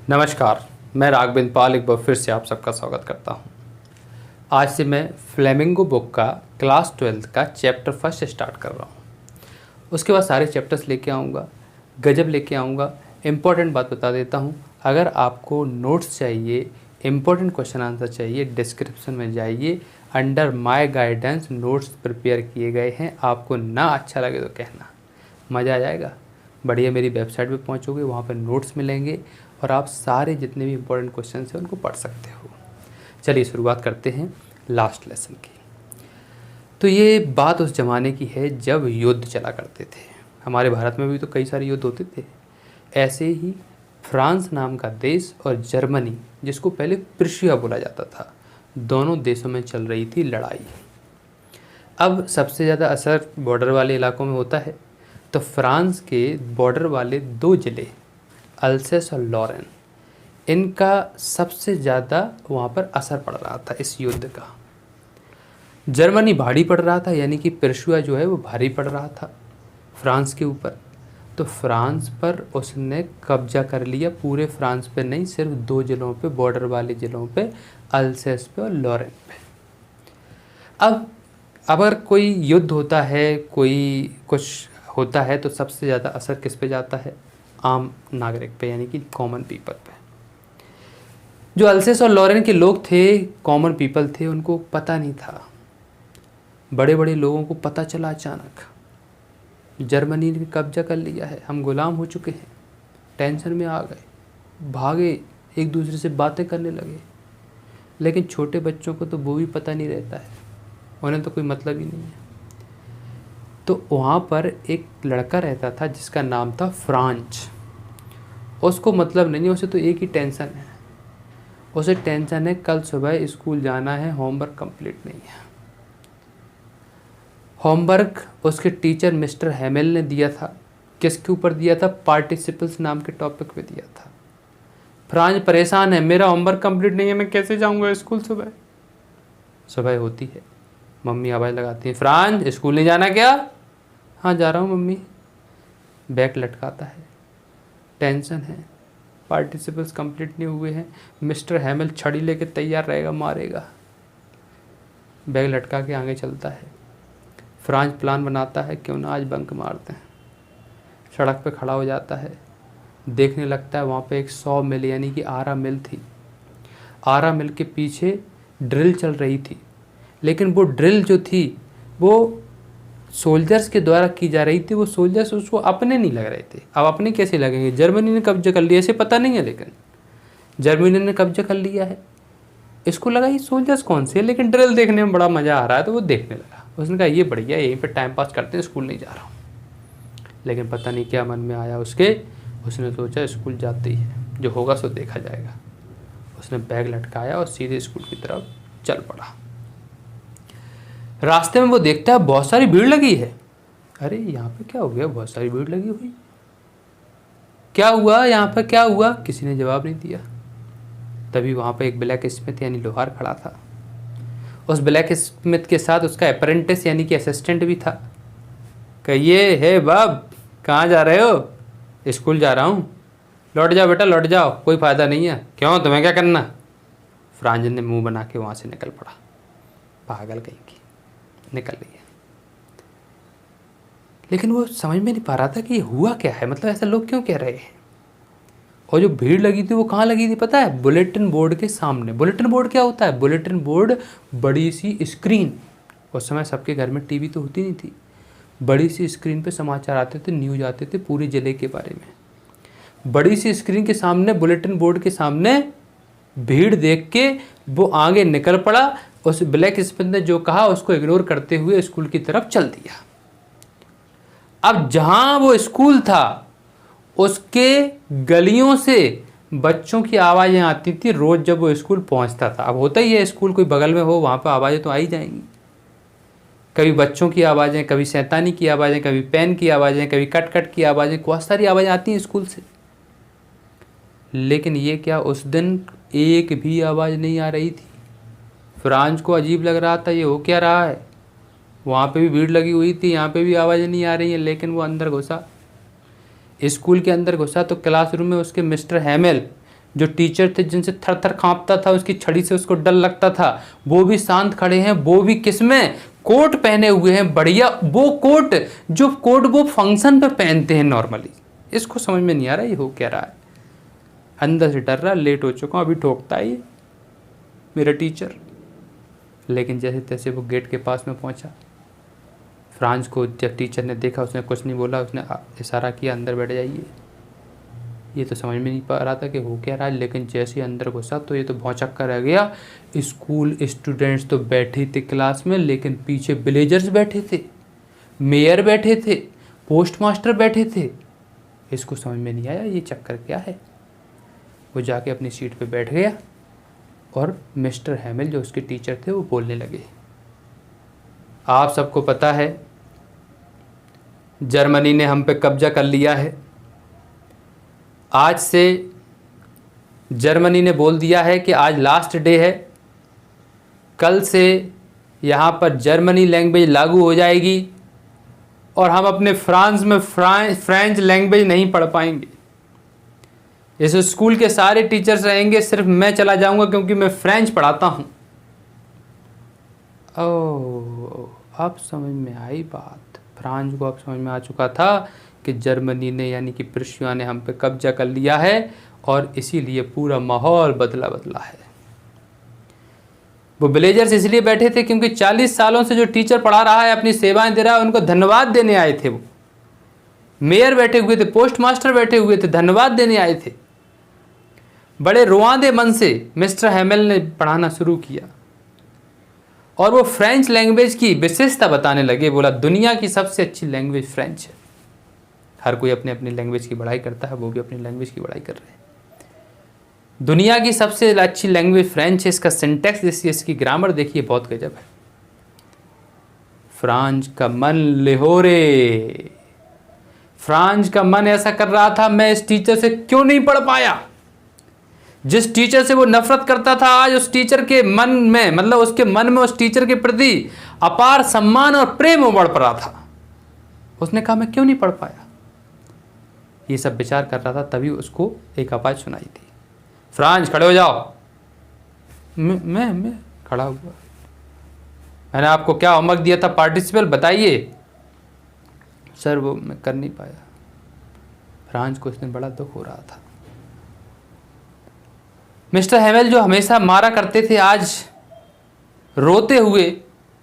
नमस्कार, मैं राघवेंद्र पाल एक बार फिर से आप सबका स्वागत करता हूं। आज से मैं फ्लेमिंगो बुक का क्लास 12th का चैप्टर फर्स्ट स्टार्ट कर रहा हूं। उसके बाद सारे चैप्टर्स लेके आऊँगा, गजब लेके आऊँगा। इम्पॉर्टेंट बात बता देता हूं, अगर आपको नोट्स चाहिए, इम्पॉर्टेंट क्वेश्चन आंसर चाहिए, डिस्क्रिप्शन में जाइए, under my guidance notes prepare किए गए हैं। आपको ना अच्छा लगे तो कहना, मज़ा आ जाएगा। बढ़िया मेरी वेबसाइट पे पहुंचोगे, वहाँ पर नोट्स मिलेंगे और आप सारे जितने भी इंपॉर्टेंट क्वेश्चन हैं उनको पढ़ सकते हो। चलिए शुरुआत करते हैं लास्ट लेसन की। तो ये बात उस ज़माने की है जब युद्ध चला करते थे। हमारे भारत में भी तो कई सारे युद्ध होते थे। ऐसे ही फ्रांस नाम का देश और जर्मनी, जिसको पहले प्रुशिया बोला जाता था, दोनों देशों में चल रही थी लड़ाई। अब सबसे ज़्यादा असर बॉर्डर वाले इलाकों में होता है, तो फ्रांस के बॉर्डर वाले दो ज़िले अल्सेस और लॉरेन, इनका सबसे ज़्यादा वहाँ पर असर पड़ रहा था इस युद्ध का। जर्मनी भारी पड़ रहा था, यानी कि प्रुशिया जो है वो भारी पड़ रहा था फ्रांस के ऊपर। तो फ्रांस पर उसने कब्जा कर लिया, पूरे फ्रांस पे नहीं, सिर्फ दो ज़िलों पे, बॉर्डर वाले ज़िलों पे, अल्सेस पे और लॉरेन पे। अब अगर कोई युद्ध होता है, कोई कुछ होता है, तो सबसे ज़्यादा असर किस पे जाता है? आम नागरिक पे, यानी कि कॉमन पीपल पे। जो अल्सेस और लॉरेन के लोग थे, कॉमन पीपल थे, उनको पता नहीं था। बड़े बड़े लोगों को पता चला अचानक, जर्मनी ने कब्जा कर लिया है, हम गुलाम हो चुके हैं। टेंशन में आ गए, भागे, एक दूसरे से बातें करने लगे। लेकिन छोटे बच्चों को तो वो भी पता नहीं रहता है, उन्हें तो कोई मतलब ही नहीं है। तो वहाँ पर एक लड़का रहता था जिसका नाम था फ्रांच। उसको मतलब नहीं है, उसे तो एक ही टेंशन है। उसे टेंशन है कल सुबह स्कूल जाना है, होमवर्क कंप्लीट नहीं है। होमवर्क उसके टीचर मिस्टर हेमेल ने दिया था। किसके ऊपर दिया था? पार्टिसिपल्स नाम के टॉपिक पे दिया था। फ्रांच परेशान है, मेरा होमवर्क कंप्लीट नहीं है, मैं कैसे जाऊँगा स्कूल? सुबह सुबह होती है, मम्मी आवाज़ लगाती है, फ्रांच स्कूल नहीं जाना क्या? हाँ जा रहा हूँ मम्मी। बैग लटकाता है, टेंशन है, पार्टिसिपल्स कंप्लीट नहीं हुए हैं। मिस्टर हेमल छड़ी लेके तैयार रहेगा, मारेगा। बैग लटका के आगे चलता है। फ्रांच प्लान बनाता है, क्यों ना आज बंक मारते हैं। सड़क पे खड़ा हो जाता है, देखने लगता है वहाँ पे एक 100 मिल यानी कि आरा मिल थी। आरा मिल के पीछे ड्रिल चल रही थी, लेकिन वो ड्रिल जो थी वो सोल्जर्स के द्वारा की जा रही थी। वो सोल्जर्स उसको अपने नहीं लग रहे थे। अब अपने कैसे लगेंगे? जर्मनी ने कब्जा कर लिया, इसे पता नहीं है, लेकिन जर्मनी ने कब्जा कर लिया है। इसको लगा ये सोल्जर्स कौन से, लेकिन ड्रिल देखने में बड़ा मज़ा आ रहा है, तो वो देखने लगा। उसने कहा ये बढ़िया, यहीं पर टाइम पास करते हैं, स्कूल नहीं जा रहा हूँ। लेकिन पता नहीं क्या मन में आया उसके, उसने सोचा स्कूल जाते ही है, जो होगा सो देखा जाएगा। उसने बैग लटकाया और सीधे स्कूल की तरफ चल पड़ा। रास्ते में वो देखता है बहुत सारी भीड़ लगी है। अरे यहाँ पे क्या हो गया, बहुत सारी भीड़ लगी हुई, क्या हुआ यहाँ पर, क्या हुआ? किसी ने जवाब नहीं दिया। तभी वहाँ पर एक ब्लैक स्मिथ यानी लोहार खड़ा था। उस ब्लैक स्मिथ के साथ उसका अप्रेंटिस यानी कि असिस्टेंट भी था। कहिए, हे बाब कहाँ जा रहे हो? स्कूल जा रहा हूँ। लौट जाओ बेटा, लौट जाओ, कोई फ़ायदा नहीं है। क्यों, तुम्हें क्या करना? फ्रांज ने मुंह बना के वहाँ से निकल पड़ा। पागल कहीं की, निकल रही है। लेकिन वो समझ में नहीं पा रहा था कि ये हुआ क्या है, मतलब ऐसा लोग क्यों कह रहे हैं। और जो भीड़ लगी थी वो कहाँ लगी थी पता है? बुलेटिन बोर्ड के सामने। बुलेटिन बोर्ड क्या होता है? बुलेटिन बोर्ड बड़ी सी स्क्रीन, उस समय सबके घर में टीवी तो होती नहीं थी। बड़ी सी स्क्रीन पे समाचार आते थे, न्यूज आते थे पूरे ज़िले के बारे में। बड़ी सी स्क्रीन के सामने, बुलेटिन बोर्ड के सामने भीड़ देख के वो आगे निकल पड़ा। उस ब्लैक स्मिथ ने जो कहा उसको इग्नोर करते हुए स्कूल की तरफ चल दिया। अब जहां वो स्कूल था उसके गलियों से बच्चों की आवाज़ें आती थी रोज़ जब वो स्कूल पहुंचता था। अब होता ही है, स्कूल कोई बगल में हो वहाँ पर आवाज़ें तो आ ही जाएंगी। कभी बच्चों की आवाज़ें, कभी शैतानी की आवाज़ें, कभी पेन की आवाज़ें, कभी कट कट की आवाज़ें, बहुत सारी आवाज़ें आती हैं स्कूल से। लेकिन ये क्या, उस दिन एक भी आवाज़ नहीं आ रही थी। फ्रांस को अजीब लग रहा था, ये हो क्या रहा है। वहाँ पे भी भीड़ लगी हुई थी, यहाँ पे भी आवाज़ें नहीं आ रही हैं। लेकिन वो अंदर घुसा, स्कूल के अंदर घुसा तो क्लासरूम में उसके मिस्टर हेमेल जो टीचर थे जिनसे थर थर कांपता था, उसकी छड़ी से उसको डर लगता था, वो भी शांत खड़े हैं। वो भी किसमें? कोट पहने हुए हैं, बढ़िया। वो कोट वो फंक्शन पर पहनते हैं नॉर्मली। इसको समझ में नहीं आ रहा ये हो क्या रहा है। अंदर से डर रहा, लेट हो चुका हूं, अभी ठोकता है ये मेरा टीचर। लेकिन जैसे तैसे वो गेट के पास में पहुंचा। फ्रांस को जब टीचर ने देखा, उसने कुछ नहीं बोला, उसने इशारा किया अंदर बैठ जाइए। ये तो समझ में नहीं पा रहा था कि हो क्या रहा है, लेकिन जैसे ही अंदर घुसा तो ये तो भौचक्का कर रह गया। स्कूल स्टूडेंट्स तो बैठे थे क्लास में, लेकिन पीछे विलेजर्स बैठे थे, मेयर बैठे थे, पोस्ट मास्टर बैठे थे। इसको समझ में नहीं आया ये चक्कर क्या है। वो जाके अपनी सीट पे बैठ गया और मिस्टर हैमिल जो उसके टीचर थे वो बोलने लगे, आप सबको पता है जर्मनी ने हम पे कब्जा कर लिया है। आज से जर्मनी ने बोल दिया है कि आज लास्ट डे है, कल से यहाँ पर जर्मनी लैंग्वेज लागू हो जाएगी और हम अपने फ्रांस में फ्रेंच लैंग्वेज नहीं पढ़ पाएंगे। इस स्कूल के सारे टीचर्स रहेंगे, सिर्फ मैं चला जाऊंगा क्योंकि मैं फ्रेंच पढ़ाता हूँ। ओह, अब समझ में आई बात। फ्रांस को अब समझ में आ चुका था कि जर्मनी ने यानी कि प्रुशिया ने हम पे कब्जा कर लिया है और इसीलिए पूरा माहौल बदला है। वो विलेजर्स इसलिए बैठे थे क्योंकि 40 सालों से जो टीचर पढ़ा रहा है, अपनी सेवाएं दे रहा है, उनको धन्यवाद देने आए थे। वो मेयर बैठे हुए थे, पोस्ट मास्टर बैठे हुए थे, धन्यवाद देने आए थे। बड़े रुआंदे मन से मिस्टर हैमिल ने पढ़ाना शुरू किया और वो फ्रेंच लैंग्वेज की विशेषता बताने लगे। बोला दुनिया की सबसे अच्छी लैंग्वेज फ्रेंच है। हर कोई अपने अपनी लैंग्वेज की बढ़ाई करता है, वो भी अपनी लैंग्वेज की बढ़ाई कर रहे हैं। दुनिया की सबसे अच्छी लैंग्वेज फ्रेंच है। इसका सिंटैक्स देखिए, इसकी ग्रामर देखिए, बहुत गजब है। फ्रांस का मन लिहोरे, फ्रांस का मन ऐसा कर रहा था, मैं इस टीचर से क्यों नहीं पढ़ पाया। जिस टीचर से वो नफरत करता था, आज उस टीचर के मन में, मतलब उसके मन में उस टीचर के प्रति अपार सम्मान और प्रेम उमड़ पड़ा था। उसने कहा मैं क्यों नहीं पढ़ पाया। ये सब विचार कर रहा था, तभी उसको एक आवाज सुनाई दी, फ्रांस खड़े हो जाओ। मैं खड़ा हुआ। मैंने आपको क्या होमवर्क दिया था, पार्टिसिपल, बताइए। सर वो मैं कर नहीं पाया। फ्रांस को इसमें बड़ा दुख हो रहा था। मिस्टर हैमिल जो हमेशा मारा करते थे, आज रोते हुए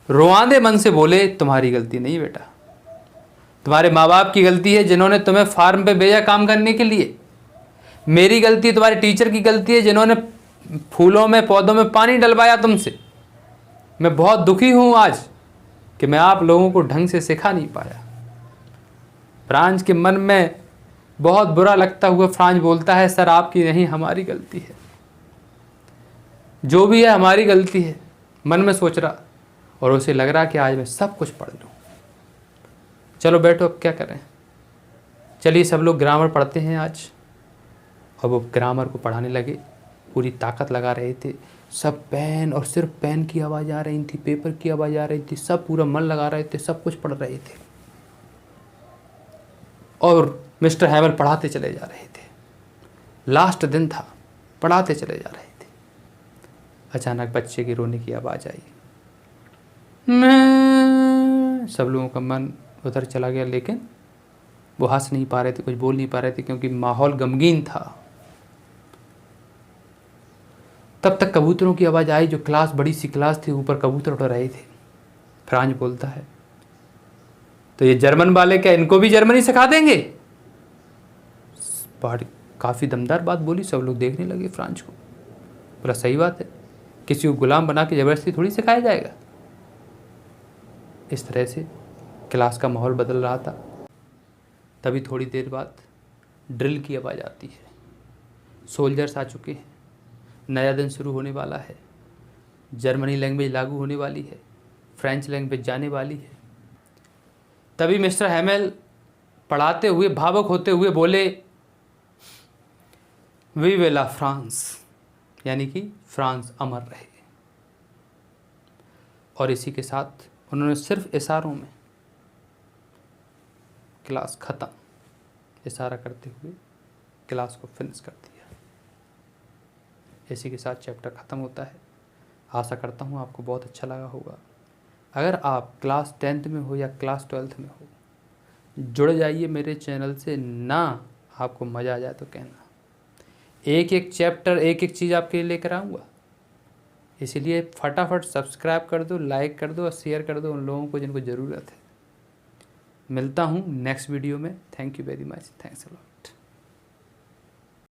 रुआंदे मन से बोले, तुम्हारी गलती नहीं बेटा, तुम्हारे माँ बाप की गलती है जिन्होंने तुम्हें फार्म पे भेजा काम करने के लिए। मेरी गलती, तुम्हारे टीचर की गलती है जिन्होंने फूलों में पौधों में पानी डलवाया तुमसे। मैं बहुत दुखी हूँ आज कि मैं आप लोगों को ढंग से सिखा नहीं पाया। फ्रांस के मन में बहुत बुरा लगता हुआ फ्रांस बोलता है, सर आपकी नहीं, हमारी गलती है, जो भी है हमारी गलती है। मन में सोच रहा और उसे लग रहा कि आज मैं सब कुछ पढ़ लूँ। चलो बैठो, अब क्या करें। चलिए सब लोग ग्रामर पढ़ते हैं आज। और वो ग्रामर को पढ़ाने लगे, पूरी ताकत लगा रहे थे। सब पेन, और सिर्फ पेन की आवाज़ आ रही थी, पेपर की आवाज़ आ रही थी, सब पूरा मन लगा रहे थे, सब कुछ पढ़ रहे थे। और मिस्टर हैमिल पढ़ाते चले जा रहे थे। लास्ट दिन था, पढ़ाते चले जा रहे थे। अचानक बच्चे की रोने की आवाज़ आई। मैं, सब लोगों का मन उधर चला गया, लेकिन वो हंस नहीं पा रहे थे, कुछ बोल नहीं पा रहे थे, क्योंकि माहौल गमगीन था। तब तक कबूतरों की आवाज़ आई। जो क्लास, बड़ी सी क्लास थी, ऊपर कबूतर उड़ रहे थे। फ्रांस बोलता है, तो ये जर्मन वाले क्या इनको भी जर्मनी सिखा देंगे। काफ़ी दमदार बात बोली। सब लोग देखने लगे फ्रांस को। बोला सही बात है, किसी को गुलाम बना के ज़बरदस्ती थोड़ी सिखाया जाएगा। इस तरह से क्लास का माहौल बदल रहा था। तभी थोड़ी देर बाद ड्रिल की आवाज़ आती है। सोल्जर्स आ चुके हैं, नया दिन शुरू होने वाला है, जर्मनी लैंग्वेज लागू होने वाली है, फ्रेंच लैंग्वेज जाने वाली है। तभी मिस्टर हैमिल पढ़ाते हुए, भावुक होते हुए बोले, वी ला फ्रांस, यानी कि फ्रांस अमर रहे। और इसी के साथ उन्होंने सिर्फ इशारों में क्लास ख़त्म, इशारा करते हुए क्लास को फिनिश कर दिया। इसी के साथ चैप्टर ख़त्म होता है। आशा करता हूँ आपको बहुत अच्छा लगा होगा। अगर आप क्लास 10th में हो या क्लास 12th में हो, जुड़ जाइए मेरे चैनल से, ना आपको मज़ा आ जाए तो कहना। एक एक चैप्टर, एक एक चीज़ आपके लिए लेकर आऊँगा। इसीलिए फटाफट सब्सक्राइब कर दो, लाइक कर दो और शेयर कर दो उन लोगों को जिनको ज़रूरत है। मिलता हूँ नेक्स्ट वीडियो में। Thank you very much. Thanks a lot.